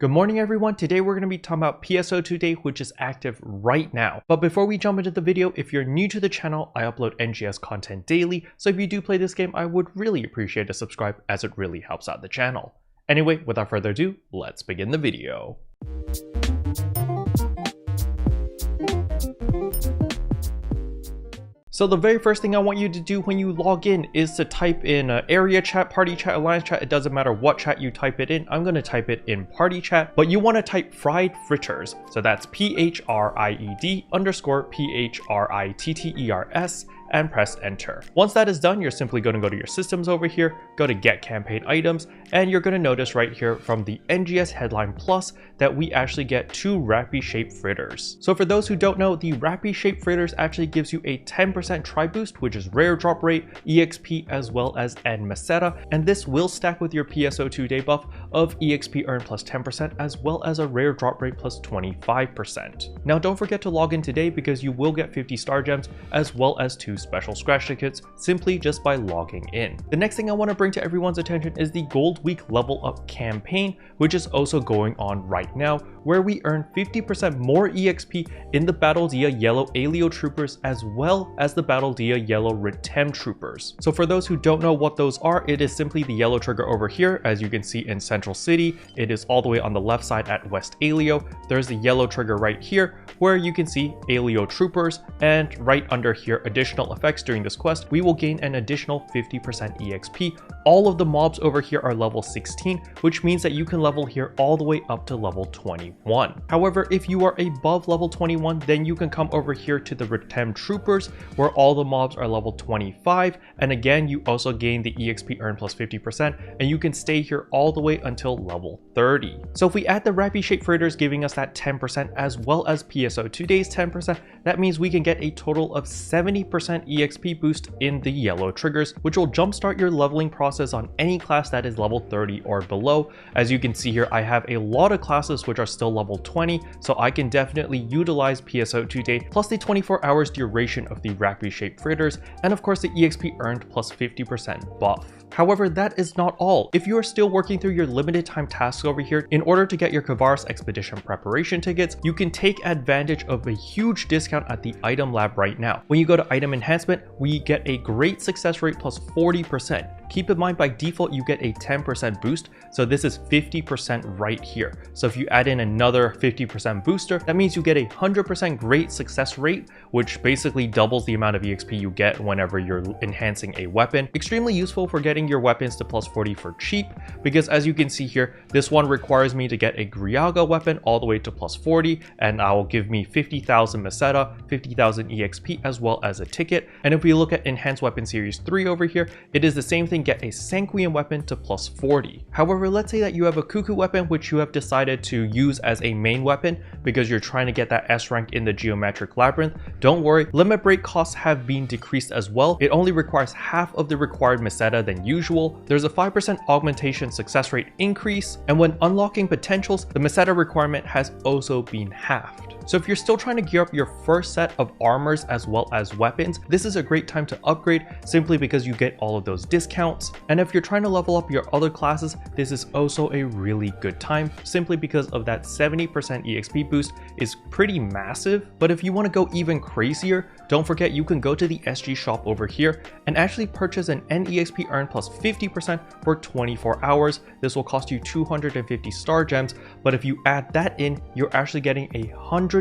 Good morning everyone, today we're going to be talking about PSO2 Day, which is active right now. But before we jump into the video, if you're new to the channel, I upload NGS content daily, so if you do play this game, I would really appreciate a subscribe as it really helps out the channel. Anyway, without further ado, let's begin the video. So the very first thing I want you to do when you log in is to type in area chat, party chat, alliance chat. It doesn't matter what chat you type it in. I'm going to type it in party chat, but you want to type fried fritters. So that's PHRIED_PHRITTERS and press enter. Once that is done, you're simply going to go to your systems over here, go to get campaign items, and you're going to notice right here from the NGS headline plus that we actually get 2 Rappy shaped fritters. So for those who don't know, the Rappy shaped fritters actually gives you a 10% try boost, which is rare drop rate, EXP, as well as N Meseta, and this will stack with your PSO2 day buff of EXP earned plus 10% as well as a rare drop rate plus 25%. Now don't forget to log in today because you will get 50 star gems as well as 2 special scratch tickets simply just by logging in. The next thing I want to bring to everyone's attention is the Gold Week level up campaign, which is also going on right now, where we earn 50% more EXP in the Battle Dia Yellow Alio Troopers as well as the Battle Dia Yellow Retem Troopers. So for those who don't know what those are, it is simply the yellow trigger over here, as you can see in Central City. It is all the way on the left side at West Alio. There's the yellow trigger right here where you can see Alio Troopers, and right under here, additional effects during this quest, we will gain an additional 50% EXP. All of the mobs over here are level 16, which means that you can level here all the way up to level 21. However, if you are above level 21, then you can come over here to the Retem Troopers, where all the mobs are level 25, and again, you also gain the EXP earned plus 50%, and you can stay here all the way until level 30. So if we add the Rappy Shape Fritters giving us that 10% as well as PSO2 Days 10%, that means we can get a total of 70% EXP boost in the yellow triggers, which will jumpstart your leveling process on any class that is level 30 or below. As you can see here, I have a lot of classes which are still level 20, so I can definitely utilize PSO2 Day plus the 24 hours duration of the Rappy Shape Fritters, and of course the EXP earned plus 50% buff. However, that is not all. If you are still working through your limited time tasks over here, in order to get your Kavaris Expedition preparation tickets, you can take advantage of a huge discount at the item lab right now. When you go to item enhancement, we get a great success rate plus 40%. Keep in mind, by default, you get a 10% boost, so this is 50% right here. So if you add in another 50% booster, that means you get a 100% great success rate, which basically doubles the amount of EXP you get whenever you're enhancing a weapon. Extremely useful for getting your weapons to plus 40 for cheap, because as you can see here, this one requires me to get a Griaga weapon all the way to plus 40, and that will give me 50,000 Meseta, 50,000 EXP, as well as a ticket. And if we look at Enhanced Weapon Series 3 over here, it is the same thing, get a Sanguine weapon to plus 40. However, let's say that you have a Cuckoo weapon which you have decided to use as a main weapon because you're trying to get that S rank in the Geometric Labyrinth. Don't worry, limit break costs have been decreased as well. It only requires half of the required Meseta than usual. There's a 5% augmentation success rate increase, and when unlocking potentials, the Meseta requirement has also been halved. So if you're still trying to gear up your first set of armors as well as weapons, this is a great time to upgrade simply because you get all of those discounts. And if you're trying to level up your other classes, this is also a really good time simply because of that 70% EXP boost is pretty massive. But if you want to go even crazier, don't forget you can go to the SG shop over here and actually purchase an NEXP earned plus 50% for 24 hours. This will cost you 250 star gems, but if you add that in, you're actually getting a 120%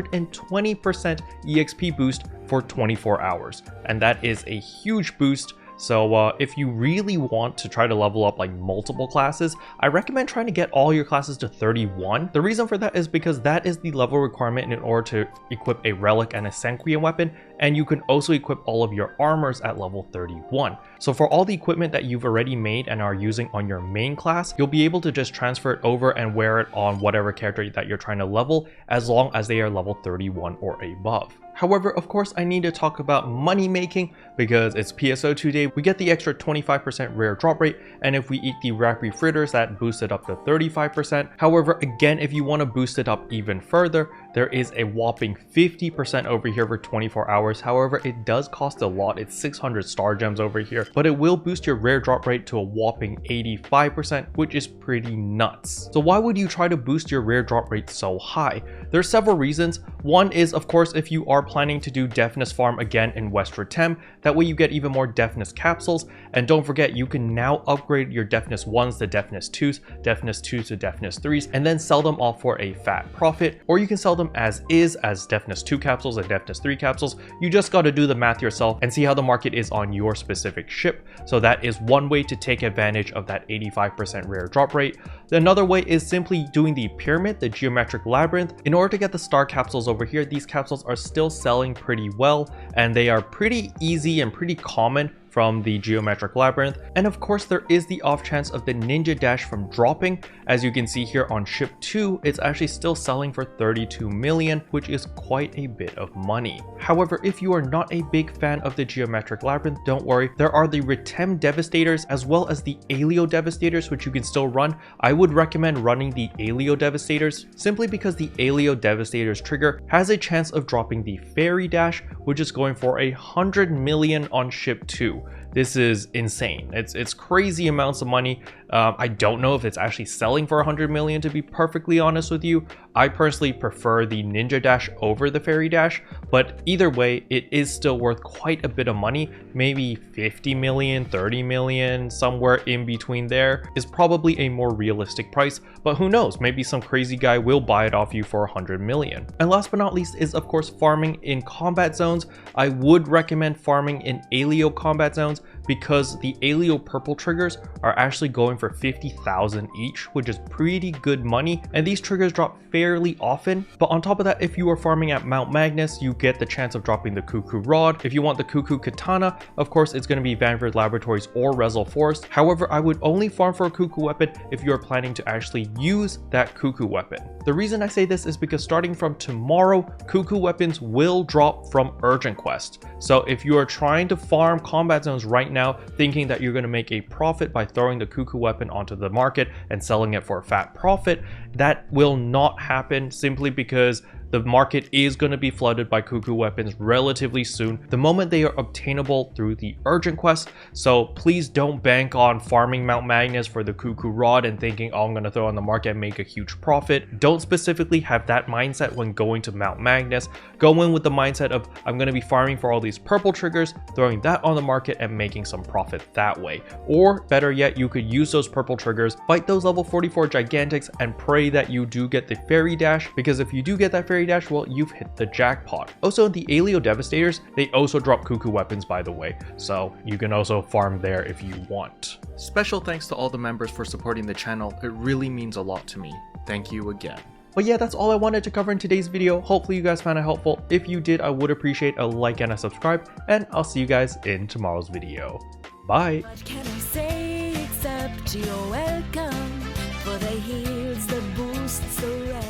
EXP boost for 24 hours. And that is a huge boost. So if you really want to try to level up like multiple classes, I recommend trying to get all your classes to 31. The reason for that is because that is the level requirement in order to equip a relic and a Sanguine weapon, and you can also equip all of your armors at level 31. So for all the equipment that you've already made and are using on your main class, you'll be able to just transfer it over and wear it on whatever character that you're trying to level, as long as they are level 31 or above. However, of course, I need to talk about money making because it's PSO2 Day. We get the extra 25% rare drop rate, and if we eat the Rappy Fritters, that boosts it up to 35%. However, again, if you want to boost it up even further, there is a whopping 50% over here for 24 hours. However, it does cost a lot. It's 600 star gems over here, but it will boost your rare drop rate to a whopping 85%, which is pretty nuts. So why would you try to boost your rare drop rate so high? There's several reasons. One is, of course, if you are planning to do deafness farm again in West Rotem, that way you get even more deafness capsules. And don't forget, you can now upgrade your deafness 1s to deafness 2s, deafness 2s to deafness 3s, and then sell them off for a fat profit. Or you can sell them as is, as deafness 2 capsules and deafness 3 capsules. You just got to do the math yourself and see how the market is on your specific ship. So that is one way to take advantage of that 85% rare drop rate. Another way is simply doing the pyramid, the geometric labyrinth. In order to get the star capsules over here, these capsules are still selling pretty well, and they are pretty easy and pretty common from the geometric labyrinth. And of course, there is the off chance of the ninja dash from dropping. As you can see here on ship 2, it's actually still selling for 32 million, which is quite a bit of money. However, if you are not a big fan of the geometric labyrinth, don't worry, there are the Rotem Devastators as well as the Alio Devastators, which you can still run. I would recommend running the Alio Devastators simply because the Alio Devastators trigger has a chance of dropping the Fairy Dash, which is going for 100 million on ship 2. This is insane. It's crazy amounts of money. I don't know if it's actually selling for 100 million, to be perfectly honest with you. I personally prefer the Ninja Dash over the Fairy Dash, but either way, it is still worth quite a bit of money. Maybe 50 million, 30 million, somewhere in between there is probably a more realistic price, but who knows, maybe some crazy guy will buy it off you for 100 million. And last but not least is, of course, farming in combat zones. I would recommend farming in Alio combat zones because the Alio purple triggers are actually going for 50,000 each, which is pretty good money, and these triggers drop fairly often. But on top of that, if you are farming at Mount Magnus, you get the chance of dropping the Cuckoo Rod. If you want the Cuckoo Katana, of course, it's going to be Vanguard Laboratories or Rezel Forest. However, I would only farm for a Cuckoo weapon if you are planning to actually use that Cuckoo weapon. The reason I say this is because starting from tomorrow, Cuckoo weapons will drop from Urgent Quest. So if you are trying to farm combat zones right now, thinking that you're going to make a profit by throwing the Cuckoo weapon onto the market and selling it for a fat profit, that will not happen simply because the market is going to be flooded by Cuckoo weapons relatively soon, the moment they are obtainable through the Urgent Quest. So please don't bank on farming Mount Magnus for the Cuckoo Rod and thinking, oh, I'm going to throw on the market and make a huge profit. Don't specifically have that mindset when going to Mount Magnus. Go in with the mindset of, I'm going to be farming for all these purple triggers, throwing that on the market and making some profit that way. Or better yet, you could use those purple triggers, fight those level 44 Gigantics, and pray that you do get the Fairy Dash, because if you do get that Fairy Dash, well, you've hit the jackpot. Also, in the Alio Devastators, they also drop Cuckoo weapons, by the way, so you can also farm there if you want. Special thanks to all the members for supporting the channel. It really means a lot to me. Thank you again. But yeah, that's all I wanted to cover in today's video. Hopefully you guys found it helpful. If you did, I would appreciate a like and a subscribe, and I'll see you guys in tomorrow's video. Bye. What can I say except you're welcome for the heals, the boosts, the rest.